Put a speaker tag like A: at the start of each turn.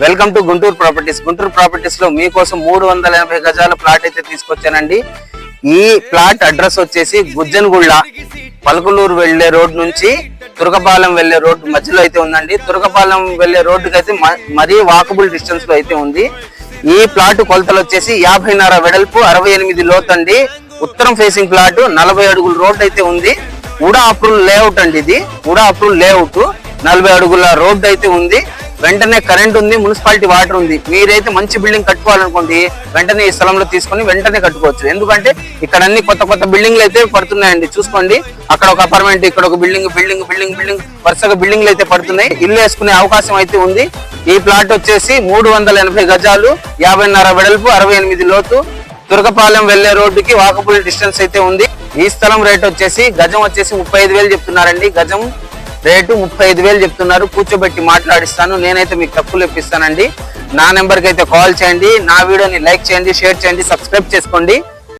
A: Welcome to Guntur properties లో మీకోసం 380 గజాల ప్లాట్ అయితే తీసుకొచ్చానండి. ఈ ప్లాట్ అడ్రస్ వచ్చేసి గుజ్జనగుళ్ళ పలకలూరు వెళ్లే రోడ్ నుంచి తురకపాలెం వెళ్లే రోడ్ మధ్యలో అయితే ఉందండి. తురకపాలెం వెళ్లే రోడ్డుకి అయితే మరీ వాకబుల్ డిస్టెన్స్ లో అయితే ఉంది. ఈ ప్లాట్ కొలతలు వచ్చేసి 50 వెడల్పు 68 లోతు అండి. ఉత్తరం ఫేసింగ్ ప్లాట్ 40 అడుగుల రోడ్ అయితే ఉంది. ఉడా అప్రూవల్ లేఅవుట్ అండి. ఇది ఉడా అప్రూవల్ లేఅవుట్ 40 అడుగుల రోడ్ అయితే ఉంది. వెంటనే కరెంట్ ఉంది, మున్సిపాలిటీ వాటర్ ఉంది. మీరైతే మంచి బిల్డింగ్ కట్టుకోవాలనుకోండి వెంటనే ఈ స్థలంలో తీసుకొని వెంటనే కట్టుకోవచ్చు. ఎందుకంటే ఇక్కడ అన్ని కొత్త బిల్డింగ్లు అయితే పడుతున్నాయండి. చూసుకోండి, అక్కడ ఒక అపార్ట్మెంట్, ఇక్కడ ఒక బిల్డింగ్ వరుసగా బిల్డింగ్లు అయితే పడుతున్నాయి. ఇల్లు వేసుకునే అవకాశం అయితే ఉంది. ఈ ప్లాట్ వచ్చేసి 380 గజాలు 50 వెడల్పు 68 లోతు తురకపాలెం వెళ్లే రోడ్డుకి వాకబుల్ డిస్టెన్స్ అయితే ఉంది. ఈ స్థలం రేట్ వచ్చేసి గజం వచ్చేసి 35,000 చెప్తున్నారండి. గజం రేటు 35,000 చెప్తున్నారు. కూర్చోబెట్టి మాట్లాడిస్తాను. నేనైతే మీకు తక్కువ ఇప్పిస్తానండి. నా నెంబర్కి అయితే కాల్ చేయండి. నా వీడియోని లైక్ చేయండి, షేర్ చేయండి, సబ్స్క్రైబ్ చేసుకోండి.